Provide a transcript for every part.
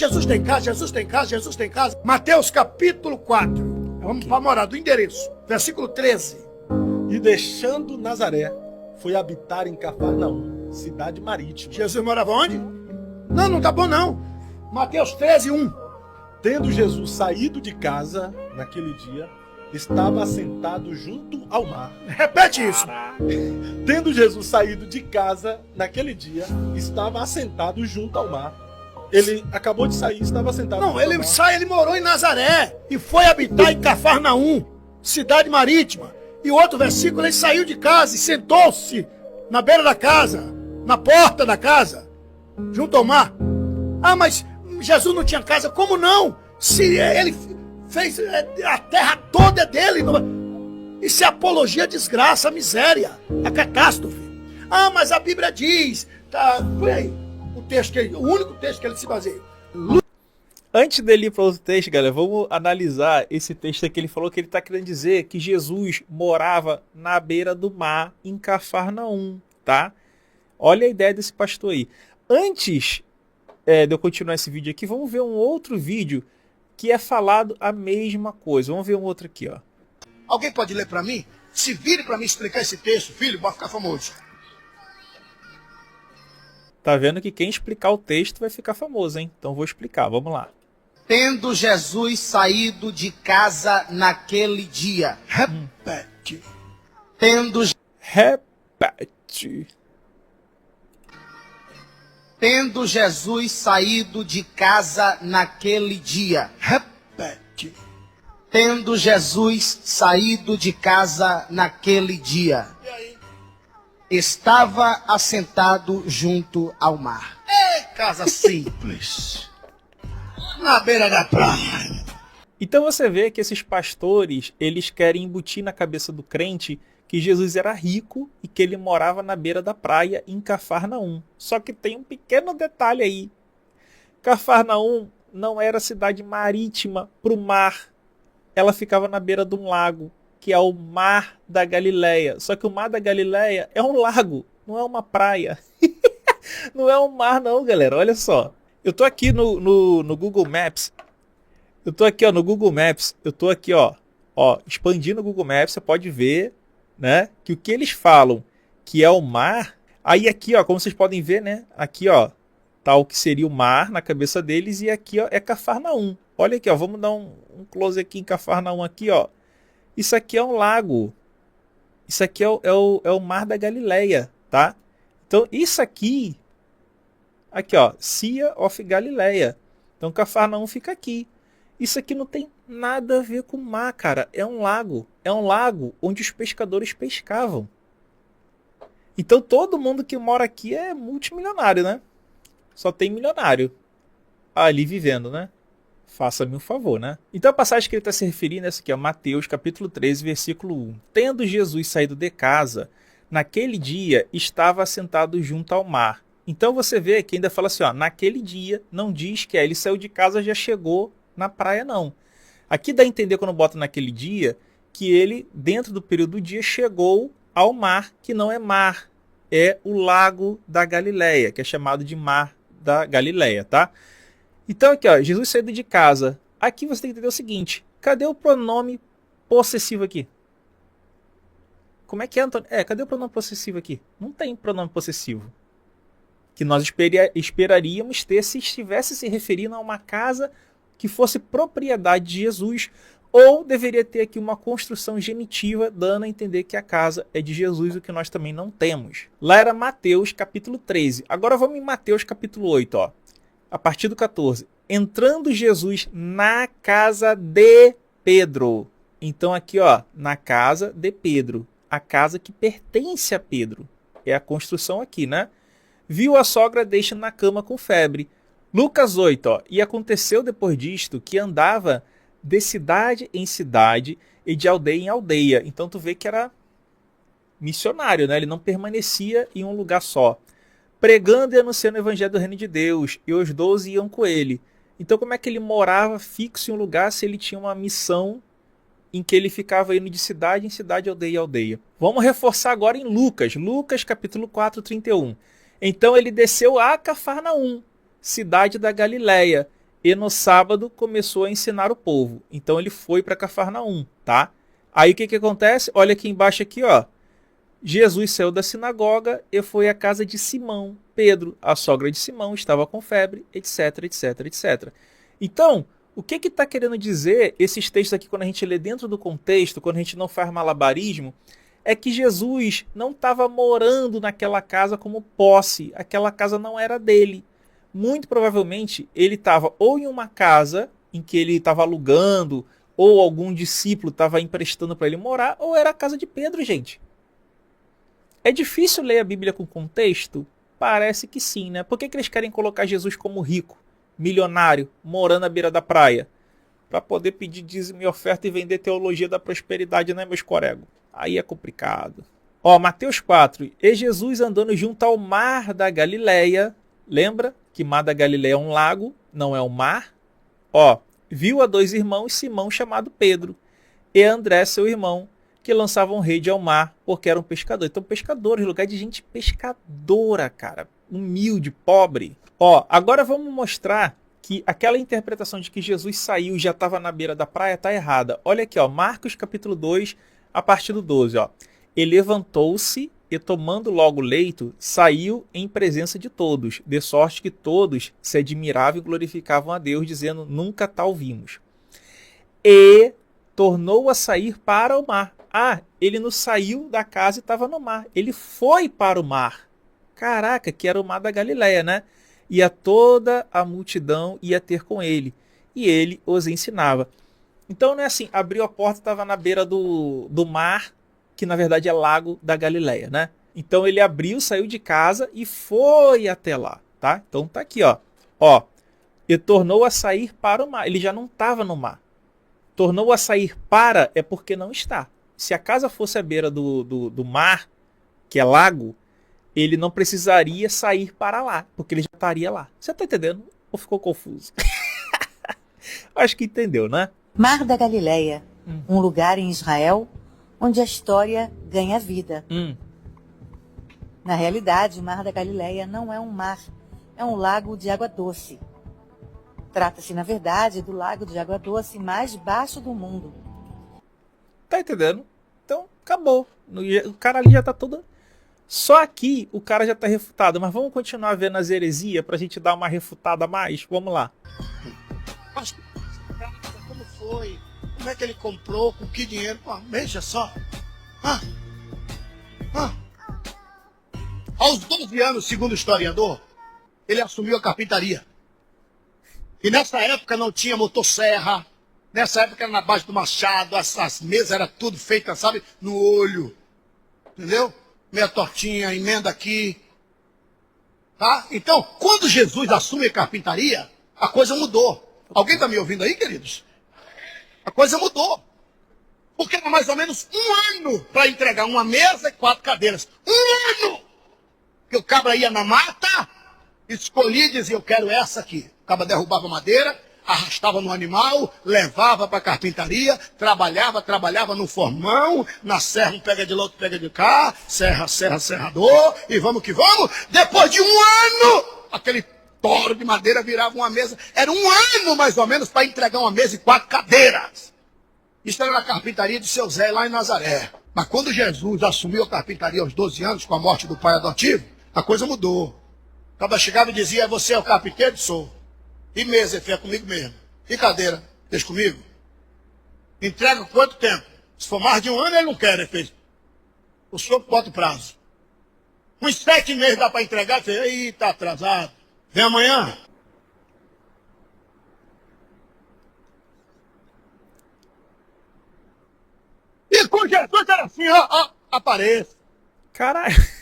Jesus tem casa, Jesus tem casa, Jesus tem casa. Mateus capítulo 4. Vamos para a morada, do endereço. Versículo 13. E deixando Nazaré, foi habitar em Cafarnaum, cidade marítima. Jesus morava onde? Não tá bom não. Mateus 13, 1. Tendo Jesus saído de casa naquele dia, estava assentado junto ao mar. Repete isso. Tendo Jesus saído de casa naquele dia, estava assentado junto ao mar. Ele acabou de sair, estava sentado junto ao mar. Ele morou em Nazaré e foi habitar em Cafarnaum, cidade marítima. E o outro versículo, ele saiu de casa e sentou-se na beira da casa, na porta da casa, junto ao mar. Ah, mas Jesus não tinha casa, como não? Se ele fez, a terra toda é dele. Isso é apologia à desgraça, à miséria, à catástrofe. Ah, mas a Bíblia diz, tá, foi aí, o único texto que ele se baseia. Antes dele ir para outro texto, galera, vamos analisar esse texto aqui. Ele falou que ele está querendo dizer que Jesus morava na beira do mar, em Cafarnaum, tá? Olha a ideia desse pastor aí. Antes de eu continuar esse vídeo aqui, vamos ver um outro vídeo que é falado a mesma coisa. Vamos ver um outro aqui, ó. Alguém pode ler para mim? Se vire para mim explicar esse texto, filho, vai ficar famoso. Tá vendo que quem explicar o texto vai ficar famoso, hein? Então vou explicar, vamos lá. Tendo Jesus saído de casa naquele dia. Repete. Repete. Tendo Jesus saído de casa naquele dia. Repete. Tendo Jesus saído de casa naquele dia. E aí? Estava assentado junto ao mar. Casa simples. Na beira da praia. Então você vê que esses pastores, eles querem embutir na cabeça do crente que Jesus era rico e que ele morava na beira da praia em Cafarnaum. Só que tem um pequeno detalhe aí. Cafarnaum não era cidade marítima para o mar. Ela ficava na beira de um lago, que é o Mar da Galileia. Só que o Mar da Galileia é um lago, não é uma praia. Não é um mar não, galera. Olha só. Eu tô aqui no Google Maps. Eu tô aqui, ó, no Google Maps. Eu tô aqui, ó, expandindo o Google Maps. Você pode ver, né, que o que eles falam que é o mar. Aí aqui, ó, como vocês podem ver, né, aqui, ó, tá o que seria o mar na cabeça deles. E aqui, ó, é Cafarnaum. Olha aqui, ó, vamos dar um close aqui em Cafarnaum aqui, ó. Isso aqui é um lago. Isso aqui é o Mar da Galileia, tá? Então, isso aqui, ó, Sea of Galileia. Então, Cafarnaum fica aqui. Isso aqui não tem nada a ver com o mar, cara. É um lago. É um lago onde os pescadores pescavam. Então, todo mundo que mora aqui é multimilionário, né? Só tem milionário ali vivendo, né? Faça-me um favor, né? Então a passagem que ele está se referindo é essa aqui, ó, Mateus capítulo 13, versículo 1. Tendo Jesus saído de casa, naquele dia estava assentado junto ao mar. Então você vê que ainda fala assim, ó, naquele dia, não diz que ele saiu de casa já chegou na praia, não. Aqui dá a entender quando bota naquele dia, que ele, dentro do período do dia, chegou ao mar, que não é mar, é o lago da Galileia, que é chamado de Mar da Galileia, tá? Então aqui, ó, Jesus saiu de casa. Aqui você tem que entender o seguinte, cadê o pronome possessivo aqui? Como é que é, Antônio? Cadê o pronome possessivo aqui? Não tem pronome possessivo. Que nós esperaríamos ter se estivesse se referindo a uma casa que fosse propriedade de Jesus, ou deveria ter aqui uma construção genitiva, dando a entender que a casa é de Jesus, o que nós também não temos. Lá era Mateus capítulo 13. Agora vamos em Mateus capítulo 8, ó. A partir do 14. Entrando Jesus na casa de Pedro. Então aqui, ó, na casa de Pedro. A casa que pertence a Pedro. É a construção aqui, né? Viu a sogra deixando na cama com febre. Lucas 8, ó. E aconteceu depois disto que andava de cidade em cidade e de aldeia em aldeia. Então tu vê que era missionário, né? Ele não permanecia em um lugar só. Pregando e anunciando o evangelho do reino de Deus, e os 12 iam com ele. Então como é que ele morava fixo em um lugar se ele tinha uma missão em que ele ficava indo de cidade em cidade, aldeia em aldeia? Vamos reforçar agora em Lucas, capítulo 4, 31. Então ele desceu a Cafarnaum, cidade da Galileia, e no sábado começou a ensinar o povo. Então ele foi para Cafarnaum, tá? Aí o que acontece? Olha aqui embaixo aqui, ó. Jesus saiu da sinagoga e foi à casa de Simão. Pedro, a sogra de Simão, estava com febre, etc, etc, etc. Então, o que está querendo dizer esses textos aqui quando a gente lê dentro do contexto, quando a gente não faz malabarismo, é que Jesus não estava morando naquela casa como posse. Aquela casa não era dele. Muito provavelmente ele estava ou em uma casa em que ele estava alugando, ou algum discípulo estava emprestando para ele morar, ou era a casa de Pedro, gente. É difícil ler a Bíblia com contexto? Parece que sim, né? Por que eles querem colocar Jesus como rico, milionário, morando à beira da praia? Para poder pedir dízimo e oferta e vender teologia da prosperidade, né, meus colegas? Aí é complicado. Ó, Mateus 4. E Jesus andando junto ao mar da Galileia. Lembra que mar da Galileia é um lago, não é um mar? Ó, viu a 2 irmãos, Simão chamado Pedro, e André, seu irmão, que lançavam rede ao mar, porque eram pescadores. Então, pescadores, lugar de gente pescadora, cara. Humilde, pobre. Ó, agora vamos mostrar que aquela interpretação de que Jesus saiu e já estava na beira da praia está errada. Olha aqui, ó, Marcos capítulo 2, a partir do 12. Ó. Ele levantou-se e, tomando logo o leito, saiu em presença de todos, de sorte que todos se admiravam e glorificavam a Deus, dizendo, nunca tal vimos. E tornou a sair para o mar. Ah, ele não saiu da casa e estava no mar. Ele foi para o mar. Caraca, que era o mar da Galileia, né? E a toda a multidão ia ter com ele. E ele os ensinava. Então não é assim, abriu a porta e estava na beira do mar, que na verdade é lago da Galileia, né? Então ele abriu, saiu de casa e foi até lá, tá? Então tá aqui, ó. Ó, e tornou a sair para o mar. Ele já não estava no mar. Tornou a sair para é porque não está. Se a casa fosse à beira do mar, que é lago, ele não precisaria sair para lá, porque ele já estaria lá. Você está entendendo? Ou ficou confuso? Acho que entendeu, né? Mar da Galileia, um lugar em Israel onde a história ganha vida. Na realidade, o Mar da Galileia não é um mar, é um lago de água doce. Trata-se, na verdade, do lago de água doce mais baixo do mundo. Tá entendendo? Então, acabou. O cara ali já tá todo... Só aqui o cara já tá refutado. Mas vamos continuar vendo as heresias pra gente dar uma refutada a mais? Vamos lá. Mas como foi? Como é que ele comprou? Com que dinheiro? Pô, veja só. Aos 12 anos, segundo o historiador, ele assumiu a carpintaria. E nessa época não tinha motosserra. Nessa época era na base do machado, as mesas eram tudo feitas, sabe, no olho. Entendeu? Meia tortinha, emenda aqui. Tá? Então, quando Jesus assume a carpintaria, a coisa mudou. Alguém está me ouvindo aí, queridos? A coisa mudou. Porque era mais ou menos um ano para entregar uma mesa e 4 cadeiras. Um ano! Que o cabra ia na mata, escolhia e dizia, eu quero essa aqui. O cabra derrubava madeira, arrastava no animal, levava para a carpintaria, trabalhava no formão, na serra, um pega de lá, outro pega de cá, serrador, e vamos que vamos. Depois de um ano, aquele toro de madeira virava uma mesa. Era um ano, mais ou menos, para entregar uma mesa e 4 cadeiras. Isso era na carpintaria de seu Zé, lá em Nazaré. Mas quando Jesus assumiu a carpintaria aos 12 anos, com a morte do pai adotivo, a coisa mudou. O cara chegava e dizia, você é o carpinteiro? Sou. E mesa, ele fez comigo mesmo. E cadeira, fez comigo. Entrega quanto tempo? Se for mais de um ano, ele não quer, ele fez. O senhor bota o prazo. Uns 7 meses dá para entregar, ele fez, aí tá atrasado. Vem amanhã. E com Jesus era assim, ó, apareça. Caralho.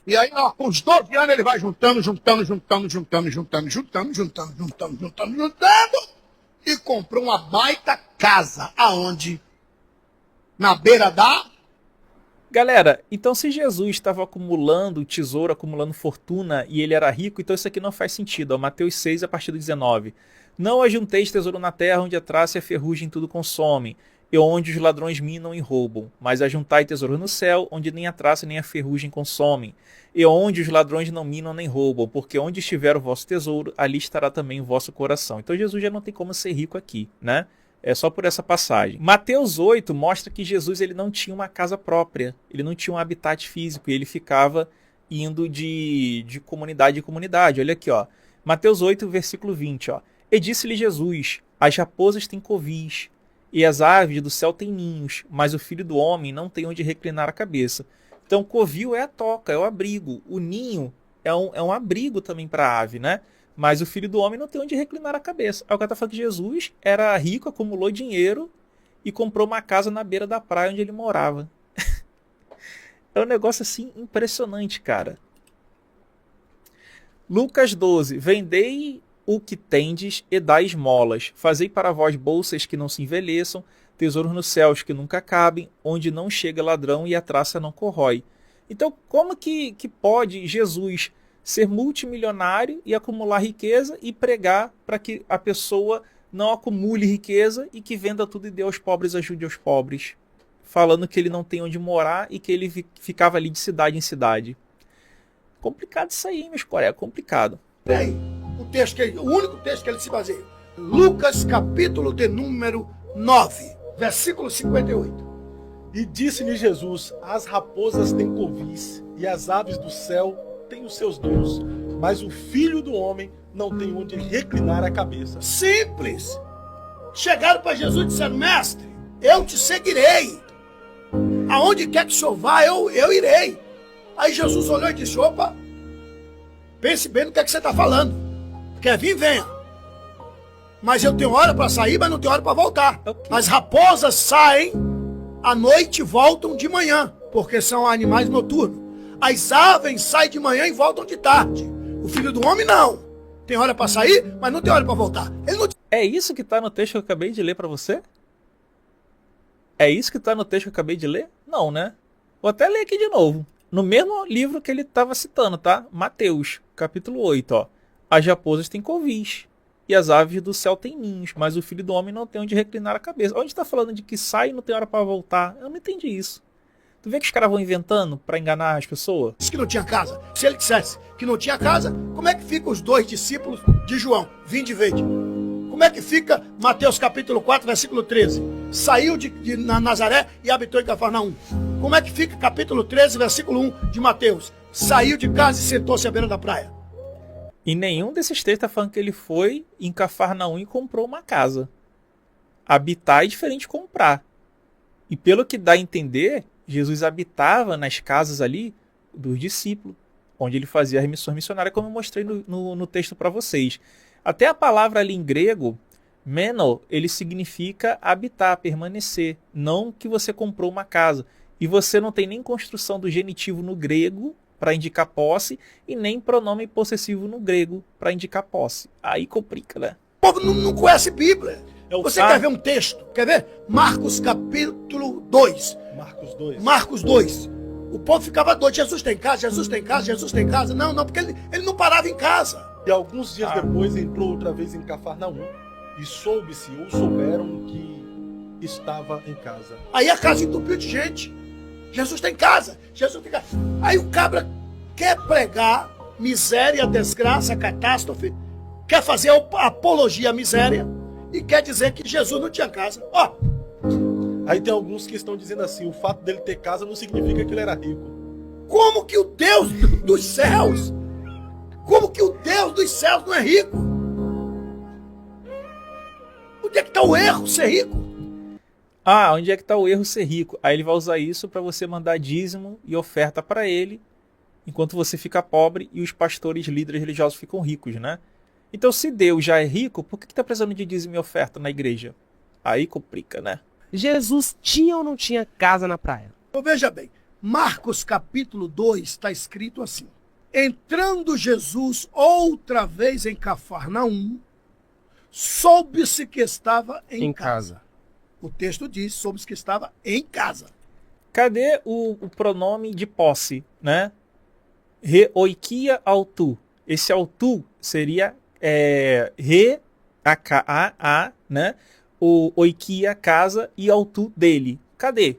E aí, ó, com os 12 anos, ele vai juntando, e comprou uma baita casa. Aonde? Na beira da... Galera, então se Jesus estava acumulando tesouro, acumulando fortuna e ele era rico, então isso aqui não faz sentido. Ó, Mateus 6, a partir do 19. Não ajunteis tesouro na terra, onde a traça e a ferrugem tudo consomem, e onde os ladrões minam e roubam. Mas ajuntai tesouro no céu, onde nem a traça nem a ferrugem consomem, e onde os ladrões não minam nem roubam, porque onde estiver o vosso tesouro, ali estará também o vosso coração. Então Jesus já não tem como ser rico aqui, né? É só por essa passagem. Mateus 8 mostra que Jesus ele não tinha uma casa própria, ele não tinha um habitat físico, e ele ficava indo de comunidade em comunidade. Olha aqui, ó. Mateus 8, versículo 20, ó. E disse-lhe Jesus, as raposas têm covis, e as aves do céu têm ninhos, mas o Filho do Homem não tem onde reclinar a cabeça. Então, covil é a toca, é o abrigo. O ninho é um abrigo também para a ave, né? Mas o Filho do Homem não tem onde reclinar a cabeça. Aí o cara está falando que Jesus era rico, acumulou dinheiro e comprou uma casa na beira da praia onde ele morava. É um negócio assim impressionante, cara. Lucas 12. Vendei o que tendes e dai esmolas. Fazei para vós bolsas que não se envelheçam, tesouros nos céus que nunca acabem, onde não chega ladrão e a traça não corrói. Então, como que pode Jesus ser multimilionário e acumular riqueza e pregar para que a pessoa não acumule riqueza e que venda tudo e dê aos pobres, ajude aos pobres? Falando que ele não tem onde morar e que ele ficava ali de cidade em cidade. Complicado isso aí, meus colegas, complicado. Tem o único texto que ele se baseia. Lucas, capítulo de número 9, versículo 58. E disse-lhe Jesus, as raposas têm covis, e as aves do céu têm os seus ninhos, mas o Filho do Homem não tem onde reclinar a cabeça. Simples. Chegaram para Jesus e disseram, mestre, eu te seguirei. Aonde quer que o senhor vá, eu irei. Aí Jesus olhou e disse, opa, pense bem no que é que você está falando. Quer vir, venha. Mas eu tenho hora para sair, mas não tenho hora para voltar. Okay. As raposas saem à noite e voltam de manhã, porque são animais noturnos. As aves saem de manhã e voltam de tarde. O Filho do Homem não. Tem hora para sair, mas não tem hora para voltar. Ele não... É isso que está no texto que eu acabei de ler para você? É isso que está no texto que eu acabei de ler? Não, né? Vou até ler aqui de novo. No mesmo livro que ele estava citando, tá? Mateus, capítulo 8, ó. As raposas têm covis, e as aves do céu têm ninhos, mas o Filho do Homem não tem onde reclinar a cabeça. Onde está falando de que sai e não tem hora para voltar? Eu não entendi isso. Tu vê que os caras vão inventando para enganar as pessoas? Disse que não tinha casa. Se ele dissesse que não tinha casa, como é que ficam os dois discípulos de João? Vinde e vede. Como é que fica Mateus capítulo 4, versículo 13? Saiu de Nazaré e habitou em Cafarnaum. Como é que fica capítulo 13, versículo 1 de Mateus? Saiu de casa e sentou-se à beira da praia. E nenhum desses textos está falando que ele foi em Cafarnaum e comprou uma casa. Habitar é diferente de comprar. E pelo que dá a entender, Jesus habitava nas casas ali dos discípulos, onde ele fazia as missões missionárias, como eu mostrei no texto para vocês. Até a palavra ali em grego, meno, ele significa habitar, permanecer. Não que você comprou uma casa. E você não tem nem construção do genitivo no grego para indicar posse e nem pronome possessivo no grego para indicar posse. Aí complica, né? O povo não conhece Bíblia. Você cara... quer ver um texto? Quer ver? Marcos capítulo 2. Marcos 2. Marcos 2. O povo ficava doido. Jesus tem casa, Jesus tem casa, Jesus tem casa. Não, porque ele não parava em casa. E alguns dias depois entrou outra vez em Cafarnaum e soube-se ou souberam que estava em casa. Aí a casa entupiu de gente. Jesus tem casa. Jesus fica. Aí o cabra quer pregar miséria, desgraça, catástrofe, quer fazer apologia à miséria e quer dizer que Jesus não tinha casa. Ó. Aí tem alguns que estão dizendo assim, o fato dele ter casa não significa que ele era rico. Como que o Deus dos céus, não é rico? Onde é que está o erro ser rico? Onde é que está o erro ser rico? Aí ele vai usar isso para você mandar dízimo e oferta para ele, enquanto você fica pobre e os pastores líderes religiosos ficam ricos, né? Então, se Deus já é rico, por que está precisando de dízimo e oferta na igreja? Aí complica, né? Jesus tinha ou não tinha casa na praia? Então, veja bem, Marcos capítulo 2 está escrito assim. Entrando Jesus outra vez em Cafarnaum, soube-se que estava em casa. O texto diz, soube-se que estava em casa. Cadê o pronome de posse, né? Reoikia autu. Esse autu seria re-a-k-a-a, né? o oikia, casa, e autu dele. Cadê?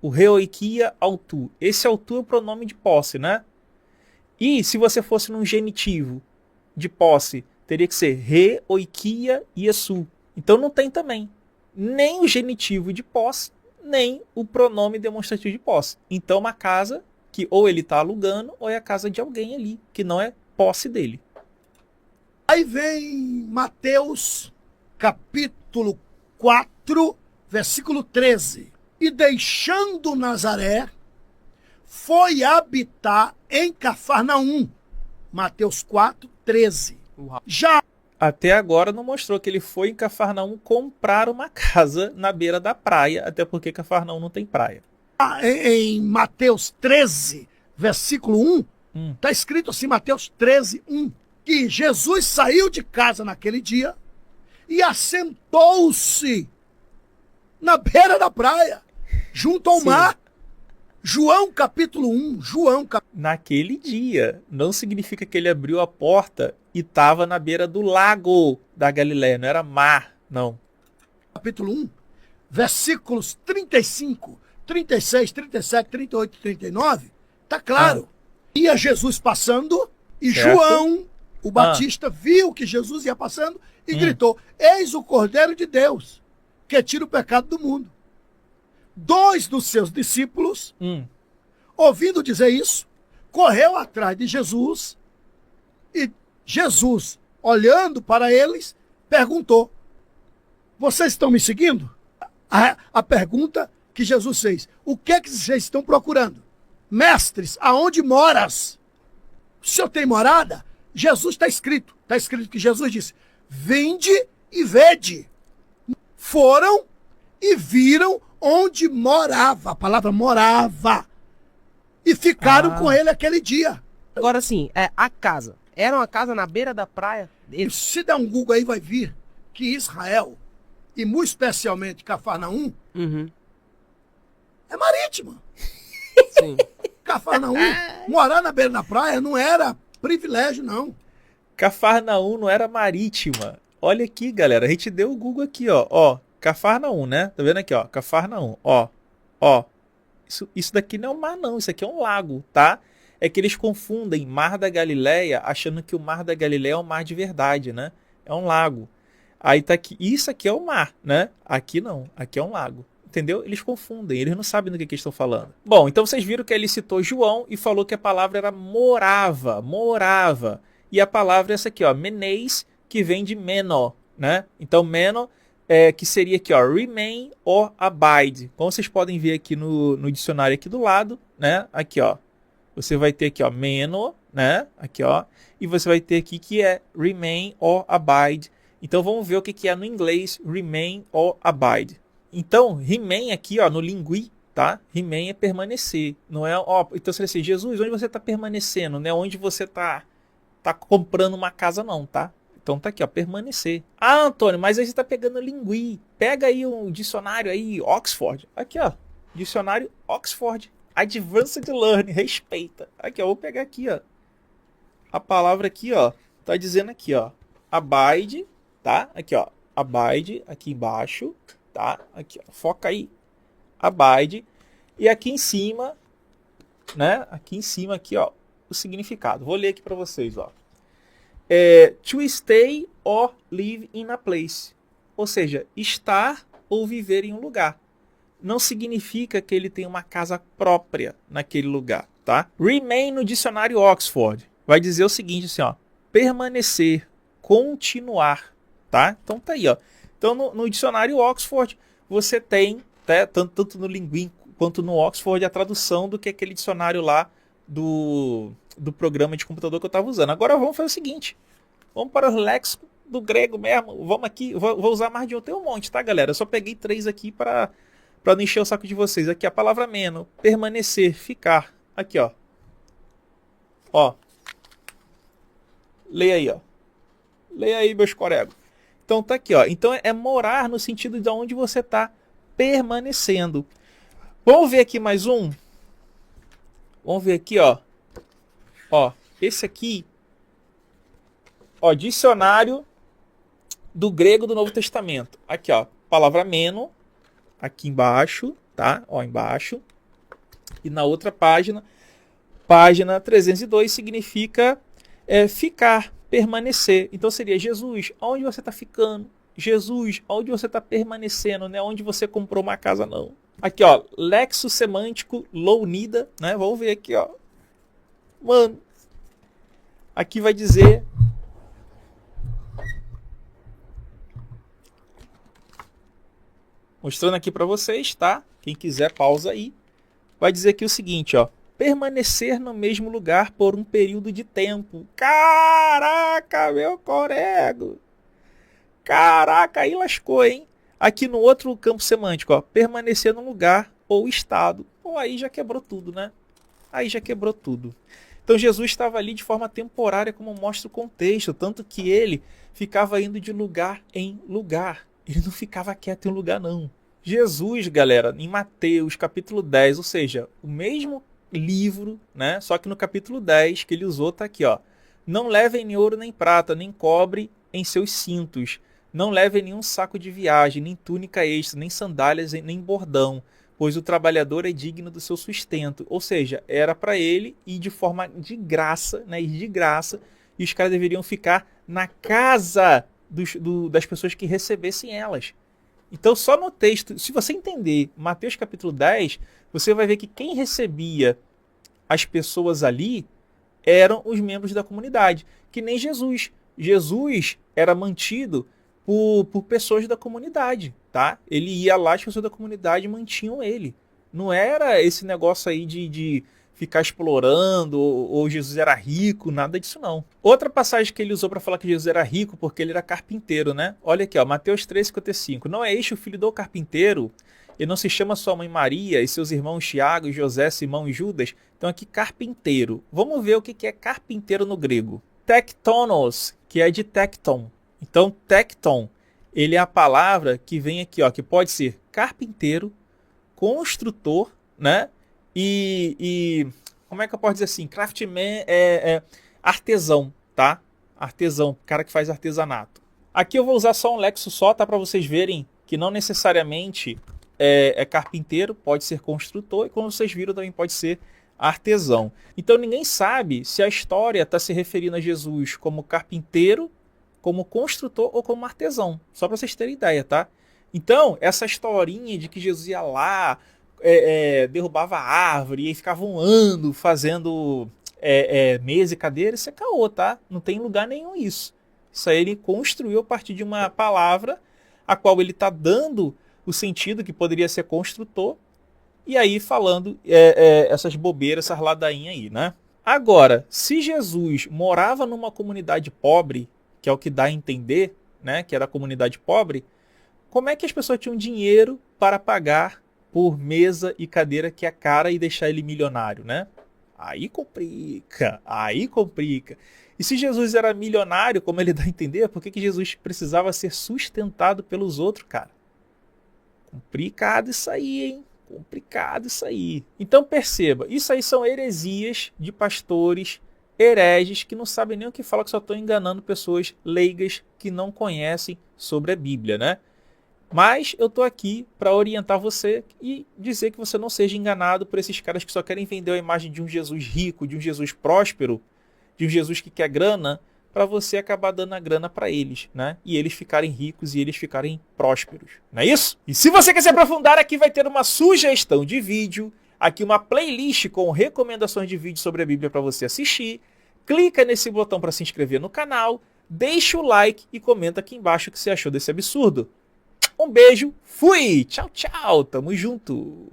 O reoikia, autu. Esse autu é o pronome de posse, né? E se você fosse num genitivo de posse, teria que ser reoikia, iesu. Então não tem também nem o genitivo de posse, nem o pronome demonstrativo de posse. Então uma casa que ou ele está alugando ou é a casa de alguém ali, que não é posse dele. Aí vem Mateus, capítulo 4, versículo 13. E deixando Nazaré, foi habitar em Cafarnaum. Mateus 4, 13. Já Até agora não mostrou que ele foi em Cafarnaum comprar uma casa na beira da praia, até porque Cafarnaum não tem praia. em Mateus 13, versículo 1, está escrito assim, Mateus 13, 1, que Jesus saiu de casa naquele dia e assentou-se na beira da praia, junto ao Sim. mar. João capítulo 1, Naquele dia, não significa que ele abriu a porta e estava na beira do lago da Galileia, não era mar, não. capítulo 1, versículos 35, 36, 37, 38 e 39, está claro. Ia Jesus passando e Certo. João, o Batista, viu que Jesus ia passando e gritou, eis o Cordeiro de Deus, que tira o pecado do mundo. 2 dos seus discípulos, ouvindo dizer isso, correu atrás de Jesus e Jesus, olhando para eles, perguntou, vocês estão me seguindo? A pergunta que Jesus fez, o que é que vocês estão procurando? Mestres, aonde moras? O senhor tem morada? Jesus está escrito que Jesus disse, vinde e vede. Foram e viram onde morava, a palavra morava, e ficaram com ele aquele dia. Agora sim, a casa. Era uma casa na beira da praia? Se der um Google aí vai vir que Israel, e muito especialmente Cafarnaum, Uhum. é marítima. Sim. Cafarnaum, morar na beira da praia não era privilégio, não. Cafarnaum não era marítima. Olha aqui, galera, a gente deu o Google aqui, ó, Cafarnaum, né? Tá vendo aqui, ó, Cafarnaum, ó. Isso daqui não é um mar, não, isso aqui é um lago, tá? É que eles confundem Mar da Galileia, achando que o Mar da Galileia é um mar de verdade, né? É um lago. Aí tá aqui, isso aqui é o mar, né? Aqui não, aqui é um lago. Entendeu? Eles confundem, eles não sabem do que eles estão falando. Bom, então vocês viram que ele citou João e falou que a palavra era morava. E a palavra é essa aqui, ó, meneis, que vem de meno, né? Então, meno, que seria aqui, ó, remain or abide. Como vocês podem ver aqui no dicionário aqui do lado, né? Aqui, ó, você vai ter aqui, ó, meno, né? Aqui, ó, e você vai ter aqui que é remain or abide. Então, vamos ver o que é no inglês remain or abide. Então, remain aqui, ó, no lingui, tá? Remain é permanecer, não é, ó, então você vai dizer, Jesus, onde você está permanecendo, não é onde você tá comprando uma casa não, tá? Então tá aqui, ó, permanecer. Ah, Antônio, mas aí você tá pegando lingui. Pega aí um dicionário aí, Oxford. Aqui, ó, dicionário Oxford. Advanced Learning, respeita. Aqui, ó, vou pegar aqui, ó. A palavra aqui, ó, tá dizendo aqui, ó, abide, tá? Aqui, ó, abide, aqui embaixo, tá? Aqui, ó, foca aí, abide. E aqui em cima, né? Aqui em cima, aqui, ó, o significado. Vou ler aqui para vocês, ó. To stay or live in a place. Ou seja, estar ou viver em um lugar. Não significa que ele tem uma casa própria naquele lugar, tá? Remain no dicionário Oxford vai dizer o seguinte, assim, ó. Permanecer, continuar, tá? Então tá aí, ó. Então no dicionário Oxford você tem, tá? Tanto no Linguim quanto no Oxford a tradução do que aquele dicionário lá do programa de computador que eu estava usando. Agora vamos fazer o seguinte. Vamos para o léxico do grego mesmo. Vamos aqui. Vou usar mais de um. Tem um monte, tá, galera? Eu só peguei 3 aqui para não encher o saco de vocês. Aqui a palavra meno. Permanecer. Ficar. Aqui, ó. Ó. Leia aí, ó. Leia aí, meus colegas. Então tá aqui, ó. Então é morar no sentido de onde você está permanecendo. Vamos ver aqui mais um. Vamos ver aqui, ó. Ó, esse aqui, ó, dicionário do grego do Novo Testamento. Aqui, ó, palavra meno, aqui embaixo, tá? Ó, embaixo. E na outra página, página 302, significa ficar, permanecer. Então seria: Jesus, onde você está ficando? Jesus, onde você está permanecendo? Não é onde você comprou uma casa, não. Aqui, ó, lexo semântico lounida, né? Vamos ver aqui, ó. Mano, aqui vai dizer... Mostrando aqui para vocês, tá? Quem quiser, pausa aí. Vai dizer aqui o seguinte, ó. Permanecer no mesmo lugar por um período de tempo. Caraca, meu corego! Caraca, aí lascou, hein? Aqui no outro campo semântico, ó. Permanecer num lugar ou estado. Pô, aí já quebrou tudo, né? Aí já quebrou tudo. Então Jesus estava ali de forma temporária, como mostra o contexto. Tanto que ele ficava indo de lugar em lugar. Ele não ficava quieto em um lugar, não. Jesus, galera, em Mateus capítulo 10, ou seja, o mesmo livro, né? Só que no capítulo 10 que ele usou tá aqui, ó. Não levem nem ouro nem prata, nem cobre em seus cintos. Não levem nenhum saco de viagem, nem túnica extra, nem sandálias, nem bordão, pois o trabalhador é digno do seu sustento. Ou seja, era para ele ir de forma de graça, né? Ir de graça, e os caras deveriam ficar na casa das pessoas que recebessem elas. Então, só no texto, se você entender Mateus capítulo 10, você vai ver que quem recebia as pessoas ali eram os membros da comunidade, que nem Jesus. Jesus era mantido por pessoas da comunidade, tá? Ele ia lá, as pessoas da comunidade mantinham ele. Não era esse negócio aí de ficar explorando, ou Jesus era rico, nada disso não. Outra passagem que ele usou para falar que Jesus era rico, porque ele era carpinteiro, né? Olha aqui, ó, Mateus 3,55. Não é este o filho do carpinteiro? E não se chama sua mãe Maria e seus irmãos Tiago, José, Simão e Judas? Então aqui, carpinteiro. Vamos ver o que é carpinteiro no grego. Tektonos, que é de tecton. Então, tecton, ele é a palavra que vem aqui, ó, que pode ser carpinteiro, construtor, né? E como é que eu posso dizer assim? Craftman é artesão, tá? Artesão, cara que faz artesanato. Aqui eu vou usar só um lexo só, tá? Para vocês verem que não necessariamente é carpinteiro, pode ser construtor, e como vocês viram também pode ser artesão. Então ninguém sabe se a história está se referindo a Jesus como carpinteiro, como construtor ou como artesão. Só para vocês terem ideia, tá? Então, essa historinha de que Jesus ia lá, derrubava a árvore e ficava um ano fazendo mesa e cadeira, isso é caô, tá? Não tem lugar nenhum isso. Isso aí ele construiu a partir de uma palavra a qual ele está dando o sentido que poderia ser construtor, e aí falando essas bobeiras, essas ladainhas aí, né? Agora, se Jesus morava numa comunidade pobre, que é o que dá a entender, né, que era a comunidade pobre, como é que as pessoas tinham dinheiro para pagar por mesa e cadeira que é cara e deixar ele milionário, né? Aí complica, aí complica. E se Jesus era milionário, como ele dá a entender, por que Jesus precisava ser sustentado pelos outros, cara? Complicado isso aí, hein? Complicado isso aí. Então perceba, isso aí são heresias de pastores hereges que não sabem nem o que falam, que só estão enganando pessoas leigas que não conhecem sobre a Bíblia, né? Mas eu estou aqui para orientar você e dizer que você não seja enganado por esses caras que só querem vender a imagem de um Jesus rico, de um Jesus próspero, de um Jesus que quer grana, para você acabar dando a grana para eles, né? E eles ficarem ricos e eles ficarem prósperos, não é isso? E se você quer se aprofundar, aqui vai ter uma sugestão de vídeo, aqui uma playlist com recomendações de vídeo sobre a Bíblia para você assistir. Clica nesse botão para se inscrever no canal, deixa o like e comenta aqui embaixo o que você achou desse absurdo. Um beijo, fui! Tchau, tchau, tamo junto!